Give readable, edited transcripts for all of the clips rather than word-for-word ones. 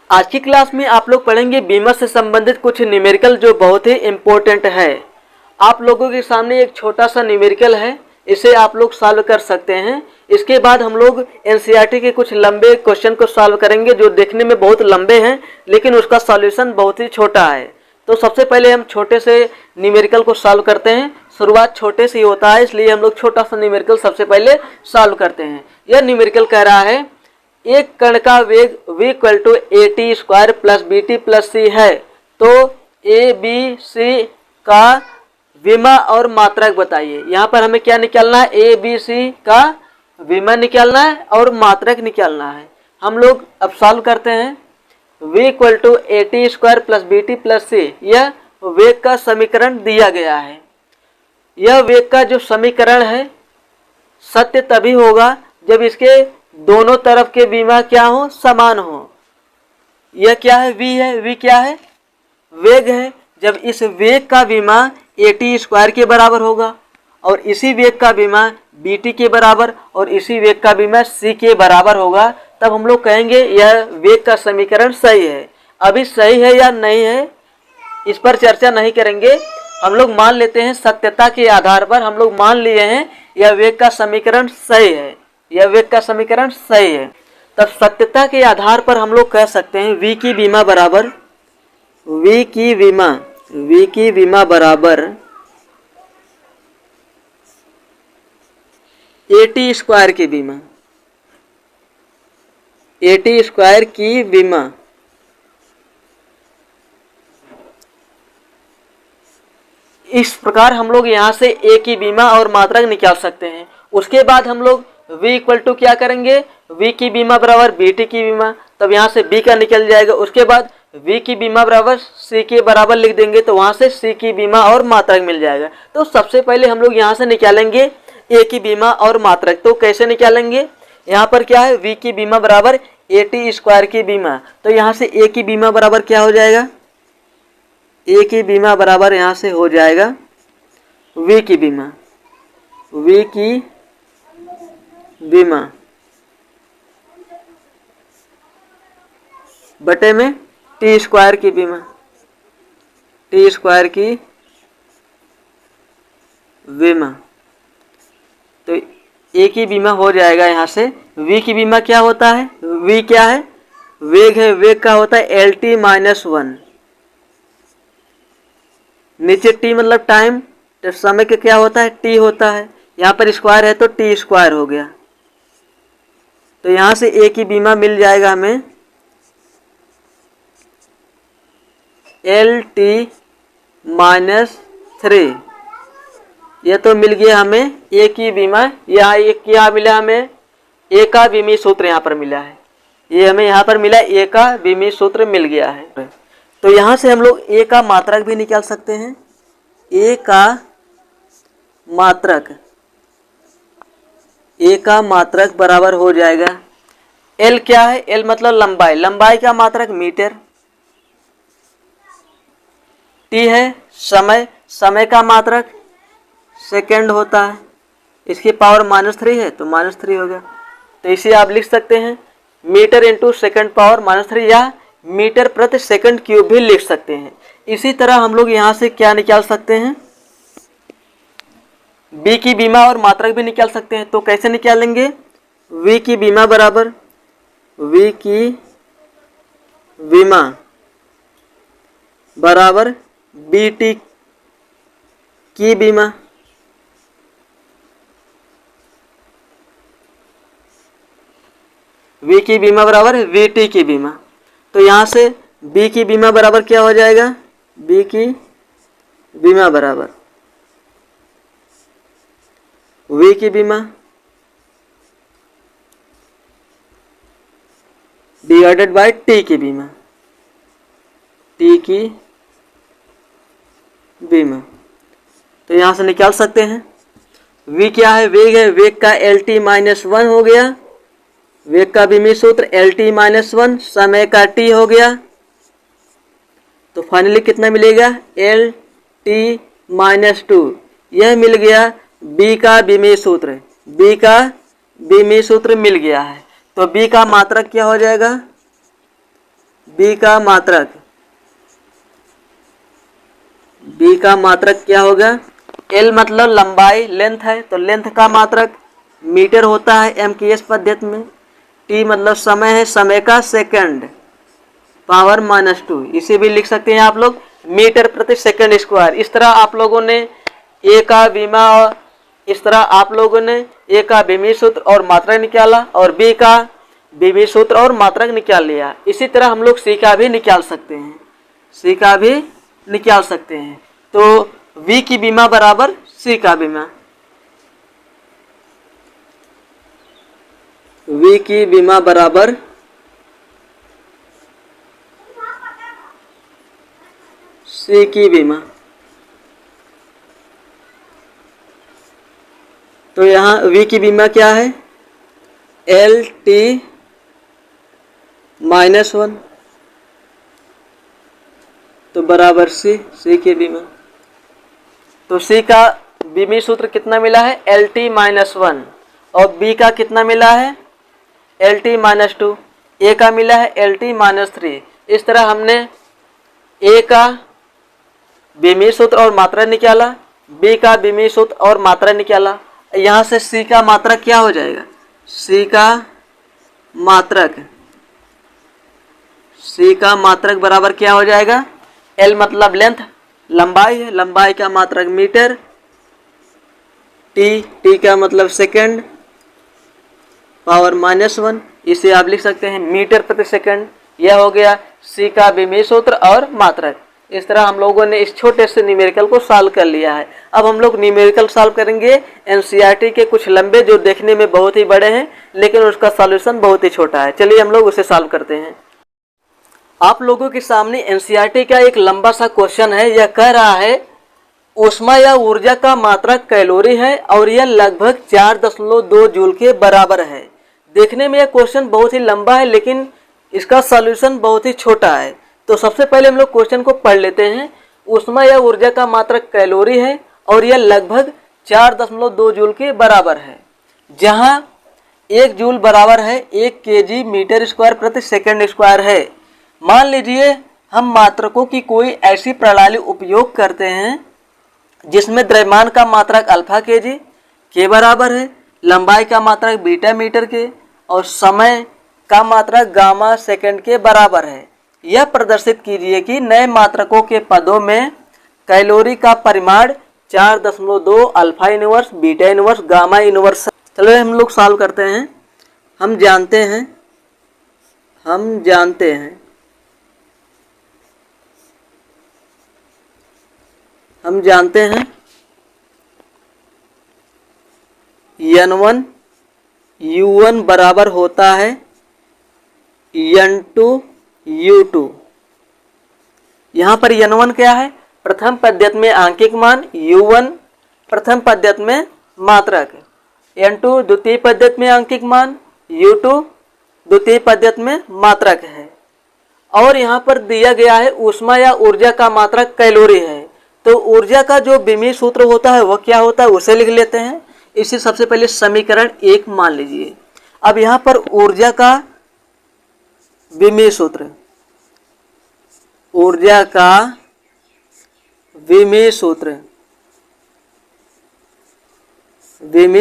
आज की क्लास में आप लोग पढ़ेंगे बीमा से संबंधित कुछ न्यूमेरिकल जो बहुत ही इम्पोर्टेंट है। आप लोगों के सामने एक छोटा सा न्यूमेरिकल है, इसे आप लोग सॉल्व कर सकते हैं। इसके बाद हम लोग एनसीईआरटी के कुछ लंबे क्वेश्चन को सॉल्व करेंगे जो देखने में बहुत लंबे हैं लेकिन उसका सॉल्यूशन बहुत ही छोटा है। तो सबसे पहले हम छोटे से न्यूमेरिकल को सॉल्व करते हैं। शुरुआत छोटे से ही होता है, इसलिए हम लोग छोटा सा न्यूमेरिकल सबसे पहले सॉल्व करते हैं। यह न्यूमेरिकल कह रहा है एक कण का वेग v equal to A T square plus B T plus C है, तो ए बी सी का विमा और मात्रक बताइए। यहाँ पर हमें क्या निकालना है, ए बी सी का विमा निकालना है और मात्रक निकालना है। हम लोग अब सॉल्व करते हैं। v equal to A T square plus B T plus C, यह वेग का समीकरण दिया गया है। यह वेग का जो समीकरण है सत्य तभी होगा जब इसके दोनों तरफ के विमा क्या हो, समान हो। यह क्या है, v है, v क्या है, वेग है। जब इस वेग का विमा ए टी स्क्वायर के बराबर होगा और इसी वेग का विमा बी टी के बराबर और इसी वेग का विमा सी के बराबर होगा, तब हम लोग कहेंगे यह वेग का समीकरण सही है। अभी सही है या नहीं है इस पर चर्चा नहीं करेंगे। हम लोग मान लेते हैं, सत्यता के आधार पर हम लोग मान लिए हैं यह वेग का समीकरण सही है, यह वेग का समीकरण सही है। तब सत्यता के आधार पर हम लोग कह सकते हैं v की विमा बराबर v की विमा बराबर ए टी स्क्वायर की विमा, ए टी स्क्वायर की विमा। इस प्रकार हम लोग यहाँ से a की विमा और मात्रक निकाल सकते हैं। उसके बाद हम लोग v इक्वल टू क्या करेंगे, v की बीमा बराबर बी टी की बीमा, तब यहाँ से b का निकल जाएगा। उसके बाद v की बीमा बराबर c के बराबर लिख देंगे, तो वहाँ से c की बीमा और मात्रक मिल जाएगा। तो सबसे पहले हम लोग यहाँ से निकालेंगे a की बीमा और मात्रक। तो कैसे निकालेंगे, यहाँ पर क्या है, v की बीमा बराबर ए टी स्क्वायर की बीमा, तो यहाँ से a की बीमा बराबर क्या हो जाएगा, a की बीमा बराबर यहाँ से हो जाएगा v की बीमा, v की बीमा बटे में टी स्क्वायर की बीमा, टी स्क्वायर की बीमा। तो ए की बीमा हो जाएगा यहाँ से। v की बीमा क्या होता है, v क्या है, वेग है, वेग का होता है एल टी माइनस वन, नीचे टी मतलब टाइम, तो समय का क्या होता है, टी होता है। यहाँ पर स्क्वायर है तो टी स्क्वायर हो गया। तो यहाँ से ए की बीमा मिल जाएगा हमें एल टी माइनस थ्री, यह तो मिल गया हमें ए की बीमा। यहाँ एक क्या मिला हमें, ए का बीमी सूत्र यहाँ पर मिला है, ये हमें यहाँ पर मिला ए का बीमी सूत्र मिल गया है। तो यहाँ से हम लोग ए का मात्रक भी निकाल सकते हैं। ए का मात्रक, ए का मात्रक बराबर हो जाएगा, एल क्या है, एल मतलब लंबाई, लंबाई का मात्रक मीटर, टी है समय, समय का मात्रक सेकंड होता है, इसकी पावर माइनस थ्री है तो माइनस थ्री होगा। तो इसे आप लिख सकते हैं metre into second power minus three, या मीटर प्रति सेकंड क्यूब भी लिख सकते हैं। इसी तरह हम लोग यहाँ से क्या निकाल सकते हैं, बी की बीमा और मात्रक भी निकाल सकते हैं। तो कैसे निकालेंगे, v की बीमा बराबर v की बीमा बराबर बी टी की बीमा, v की बीमा बराबर वी टी की बीमा। तो यहाँ से b की बीमा बराबर क्या हो जाएगा, b की बीमा बराबर v की बीमा डिवाइडेड बाय t की बीमा, t की बीमा। तो यहाँ से निकाल सकते हैं v क्या है, वेग है, वेग का एल टी माइनस वन हो गया, वेग का बीमी सूत्र एल टी माइनस वन, समय का t हो गया। तो फाइनली कितना मिलेगा, एल टी माइनस टू, यह मिल गया b का बीमी सूत्र, b का बीमी सूत्र मिल गया है। तो b का मात्रक क्या हो जाएगा, बी का मात्रक, बी का मात्रक क्या होगा, एल मतलब लंबाई लेंथ है तो लेंथ का मात्रक मीटर होता है एम की एस पद्धति में। टी मतलब समय है, समय का सेकंड पावर -2, इसे भी लिख सकते हैं आप लोग मीटर प्रति सेकंड स्क्वायर। इस तरह आप लोगों ने ए का बीमा और इस तरह आप लोगों ने ए का बीमी सूत्र और मात्रक निकाला और बी का बीमी सूत्र और मात्रक निकाल लिया। इसी तरह हम लोग सी का भी निकाल सकते हैं, सी का भी निकाल सकते हैं। तो वी की बीमा बराबर सी का बीमा, वी की बीमा बराबर सी की बीमा। तो यहाँ वी की बीमा क्या है, एल टी -1 तो बराबर सी, सी की बीमा। तो सी का बीमी सूत्र कितना मिला है, एल टी -1 और बी का कितना मिला है, एल टी -2, ए का मिला है एल टी -3। इस तरह हमने ए का बीमी सूत्र और मात्रा निकाला, बी का बीमी सूत्र और मात्रा निकाला। यहाँ से सी का मात्रक क्या हो जाएगा, सी का मात्रक, सी का मात्रक बराबर क्या हो जाएगा, एल मतलब लेंथ लंबाई है, लंबाई का मात्रक मीटर, टी, टी का मतलब सेकंड पावर -1, इसे आप लिख सकते हैं मीटर प्रति सेकंड। यह हो गया सी का बीमी सूत्र और मात्रक। इस तरह हम लोगों ने इस छोटे से न्यूमेरिकल को सॉल्व कर लिया है। अब हम लोग न्यूमेरिकल सॉल्व करेंगे एनसीईआरटी के कुछ लंबे जो देखने में बहुत ही बड़े हैं लेकिन उसका सॉल्यूशन बहुत ही छोटा है। चलिए हम लोग उसे सॉल्व करते हैं। आप लोगों के सामने एनसीईआरटी का एक लंबा सा क्वेश्चन है। यह कह रहा है ऊष्मा या ऊर्जा का मात्रक कैलोरी है और यह लगभग 4.2 जूल के बराबर है। देखने में यह क्वेश्चन बहुत ही लंबा है लेकिन इसका सॉल्यूशन बहुत ही छोटा है। तो सबसे पहले हम लोग क्वेश्चन को पढ़ लेते हैं। ऊष्मा या ऊर्जा का मात्रक कैलोरी है और यह लगभग 4.2 जूल के बराबर है, जहां 1 जूल बराबर है 1 केजी मीटर स्क्वायर प्रति सेकंड स्क्वायर है। मान लीजिए हम मात्रकों की कोई ऐसी प्रणाली उपयोग करते हैं जिसमें द्रव्यमान का मात्रक अल्फा केजी के बराबर है, लंबाई का मात्रक बीटा मीटर के और समय का मात्रक गामा सेकंड के बराबर है। यह प्रदर्शित कीजिए कि नए मात्रकों के पदों में कैलोरी का परिमाण 4.2 alpha inverse, beta inverse, gamma inverse. चलो हम लोग सॉल्व करते हैं। हम जानते हैं N1 U1 बराबर होता है N2 U2। यहाँ पर N1 क्या है, प्रथम पद्धति में आंकिक मान, U1 प्रथम पद्धति में मात्रक, N2 द्वितीय पद्धति में आंकिक मान, U2 द्वितीय पद्धति में मात्रक है। और यहाँ पर दिया गया है ऊष्मा या ऊर्जा का मात्रक कैलोरी है। तो ऊर्जा का जो बीमी सूत्र होता है वह क्या होता है उसे लिख लेते हैं। इसे सबसे पहले समीकरण 1 मान लीजिए। अब यहाँ पर ऊर्जा का बीमी सूत्र, ऊर्जा का बीमी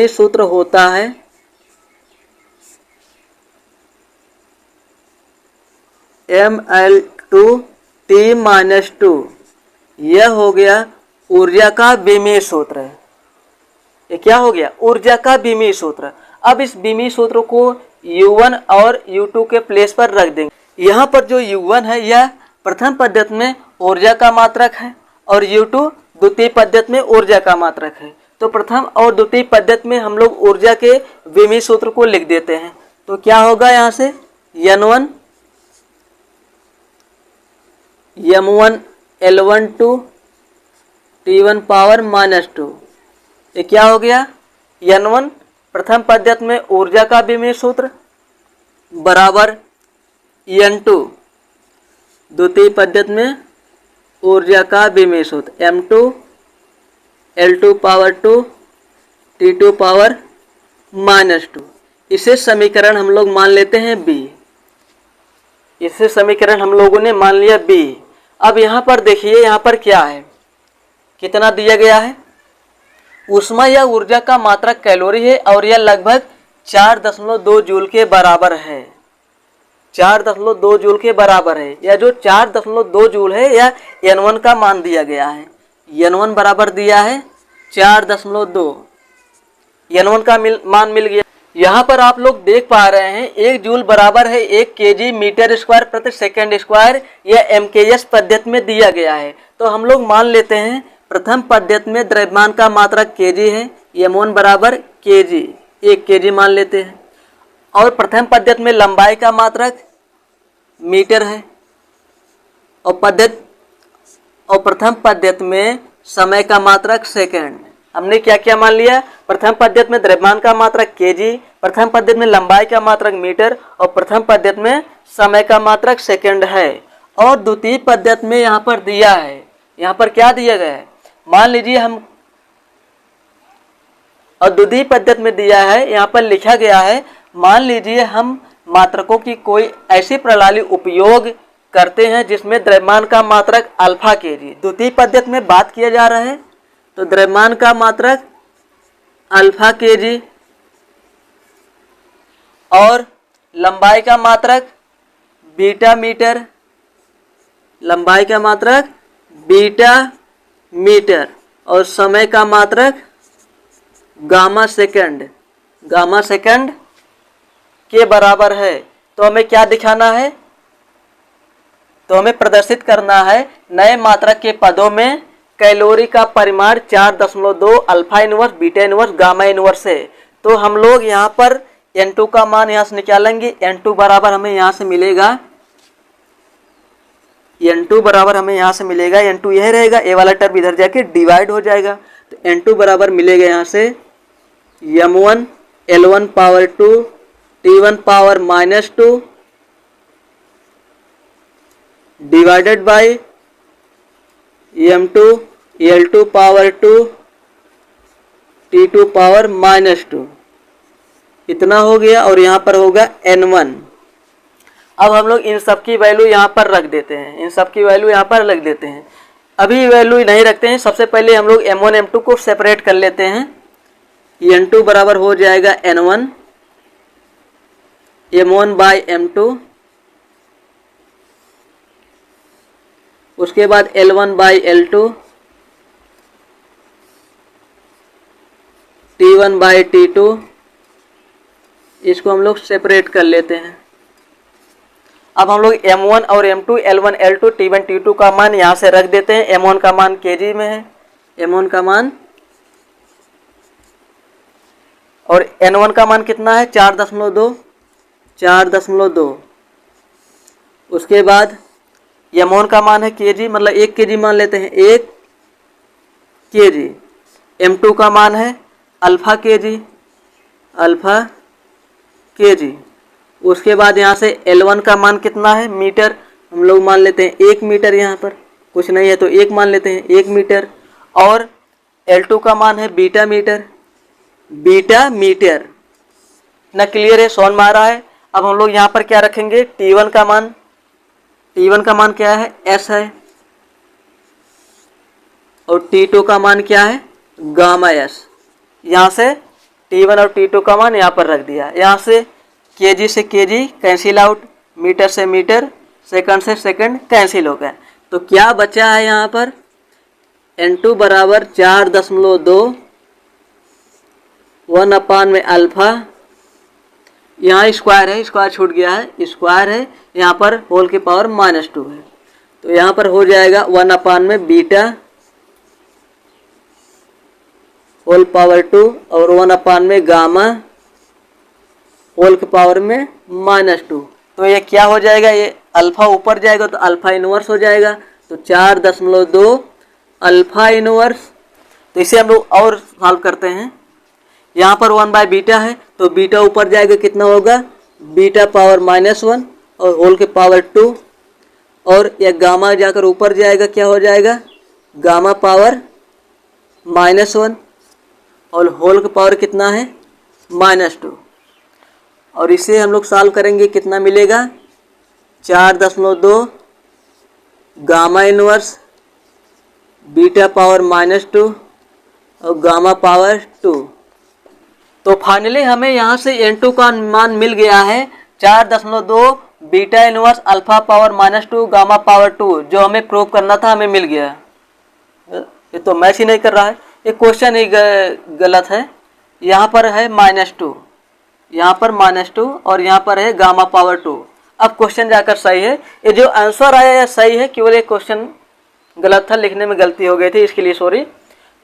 सूत्र होता है Ml2T-2। यह हो गया ऊर्जा का बीमी सूत्र। ये क्या हो गया, ऊर्जा का बीमी सूत्र। अब इस बीमी सूत्र को U1 और U2 के प्लेस पर रख देंगे। यहाँ पर जो U1 है यह प्रथम पद्धति में ऊर्जा का मात्रक है और U2 द्वितीय पद्धति में ऊर्जा का मात्रक है। तो प्रथम और द्वितीय पद्धति में हम लोग ऊर्जा के बीमी सूत्र को लिख देते हैं। तो क्या होगा, यहाँ से N1 M1 L12 T1 power -2। ये क्या हो गया, N1 प्रथम पद्धति में ऊर्जा का बीमी सूत्र बराबर N2 द्वितीय पद्धति में ऊर्जा का बीमी सूत्र M2 L2 power 2 T2 power -2। इसे समीकरण हम लोग मान लेते हैं B। इसे समीकरण हम लोगों ने मान लिया B। अब यहाँ पर देखिए, यहाँ पर क्या है, कितना दिया गया है, ऊष्मा या ऊर्जा का मात्रक कैलोरी है और यह लगभग 4.2 जूल के बराबर है। 4.2 जूल के बराबर है। यह जो 4.2 जूल है यह N1 का मान दिया गया है। N1 बराबर दिया है 4.2। N1 का मान मिल गया। यहाँ पर आप लोग देख पा रहे हैं 1 जूल बराबर है 1 केजी मीटर स्क्वायर प्रति सेकंड स्क्वायर। यह MKS पद्धति में दिया गया है। तो हम लोग मान लेते हैं प्रथम पद्धति में द्रव्यमान का मात्रक केजी है, M1 बराबर केजी, 1 केजी मान लेते हैं। और प्रथम पद्धति में लंबाई का मात्रक मीटर है और प्रथम पद्धति में समय का मात्रक सेकंड। हमने क्या क्या मान लिया, प्रथम पद्धति में द्रव्यमान का मात्रक केजी, प्रथम पद्धति में लंबाई का मात्रक मीटर और प्रथम पद्धति में समय का मात्रक सेकंड है। और द्वितीय पद्धति में यहाँ पर दिया है, यहाँ पर क्या दिया गया है, मान लीजिए हम, और द्वितीय पद्धति में दिया है, यहाँ पर लिखा गया है, मान लीजिए हम मात्रकों की कोई ऐसी प्रणाली उपयोग करते हैं जिसमें द्रव्यमान का मात्रक अल्फा केजी। द्वितीय पद्धति में बात किया जा रहा है तो द्रव्यमान का मात्रक अल्फा केजी और लंबाई का मात्रक बीटा मीटर, लंबाई का मात्रक बीटा मीटर और समय का मात्रक गामा सेकंड, गामा सेकंड के बराबर है। तो हमें क्या दिखाना है, तो हमें प्रदर्शित करना है नए मात्रक के पदों में कैलोरी का परिमाण 4.2 alpha inverse beta inverse gamma inverse है। तो हम लोग यहाँ पर N2 का मान यहाँ से निकालेंगे। N2 बराबर हमें यहाँ से मिलेगा, N2 बराबर हमें यहाँ से मिलेगा, N2 यह रहेगा, ए वाला टर्म इधर जाके डिवाइड हो जाएगा। तो N2 बराबर मिलेगा यहाँ से M1 L1 power 2 T1 power -2 divided by M2 L2 power 2 T2 power -2, इतना हो गया। और यहाँ पर होगा N1। अब हम लोग इन सब की वैल्यू यहाँ पर रख देते हैं, इन सब की वैल्यू यहाँ पर रख देते हैं। अभी वैल्यू नहीं रखते हैं, सबसे पहले हम लोग M1 M2 को सेपरेट कर लेते हैं। N2 बराबर हो जाएगा N1 M1 बाई M2, उसके बाद L1 by L2, T1 by T2, इसको हम लोग सेपरेट कर लेते हैं। अब हम लोग M1 और M2 L1 L2 T1 T2 का मान यहाँ से रख देते हैं। M1 का मान केजी में है, M1 का मान, और N1 का मान कितना है 4.2, 4.2। उसके बाद M1 का मान है केजी, मतलब 1 केजी मान लेते हैं, 1 केजी। M2 का मान है अल्फा केजी, अल्फा केजी। उसके बाद यहाँ से L1 का मान कितना है मीटर, हम लोग मान लेते हैं 1 मीटर, यहाँ पर कुछ नहीं है तो 1 मान लेते हैं, 1 मीटर। और L2 का मान है बीटा मीटर, बीटा मीटर। ना क्लियर है, समझ में आ रहा है। अब हम लोग यहाँ पर क्या रखेंगे, T1 का मान, T1 का मान क्या है S है, और T2 का मान क्या है गामा S। यहाँ से T1 और T2 का मान यहाँ पर रख दिया। यहाँ से केजी से केजी कैंसिल आउट, मीटर से मीटर, सेकंड से सेकंड कैंसिल हो गया। तो क्या बचा है यहाँ पर, N2 बराबर 4.2 1 अपान में अल्फा, यहाँ स्क्वायर है, स्क्वायर छूट गया है, स्क्वायर है, यहाँ पर होल की पावर -2 है। तो यहाँ पर हो जाएगा 1 अपान में बीटा होल पावर 2 और 1 अपान में गामा होल की पावर में -2। तो ये क्या हो जाएगा, ये अल्फा ऊपर जाएगा तो अल्फा इनवर्स हो जाएगा। तो 4.2 अल्फा इनवर्स। तो इसे हम लोग और सॉल्व करते हैं। यहाँ पर 1 बाय बीटा है तो बीटा ऊपर जाएगा, कितना होगा बीटा पावर -1 और होल के पावर 2, और यह गामा जाकर ऊपर जाएगा, क्या हो जाएगा गामा पावर -1 और होल का पावर कितना है -2। और इसे हम लोग सॉल्व करेंगे, कितना मिलेगा 4.2 गामा इनवर्स बीटा पावर -2 और गामा पावर 2। तो फाइनली हमें यहाँ से n2 का मान मिल गया है 4.2 beta inverse alpha power -2 gamma power 2, जो हमें प्रूव करना था, हमें मिल गया। ये तो मैच ही नहीं कर रहा है, ये क्वेश्चन ही गलत है। यहाँ पर है -2, यहाँ पर -2 और यहाँ पर है गामा पावर 2। अब क्वेश्चन जाकर सही है, ये जो आंसर आया है सही है, केवल ये क्वेश्चन गलत था, लिखने में गलती हो गई थी, इसके लिए सॉरी।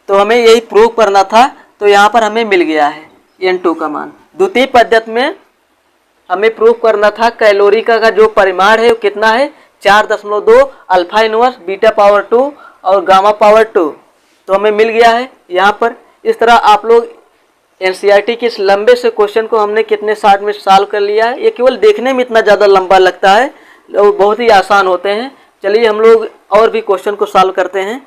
तो हमें यही प्रूव करना था, तो यहाँ पर हमें मिल गया है n2 का मान। द्वितीय पद्धति में हमें प्रूव करना था कैलोरी का जो परिमाण है वो कितना है, 4.2 अल्फा इनवर्स बीटा पावर 2 और गामा पावर 2। तो हमें मिल गया है यहाँ पर। इस तरह आप लोग एनसीईआरटी के इस लंबे से क्वेश्चन को हमने कितने शॉर्ट में सॉल्व कर लिया है। ये केवल देखने में इतना ज़्यादा लंबा लगता है और बहुत ही आसान होते हैं। चलिए हम लोग और भी क्वेश्चन को सॉल्व करते हैं।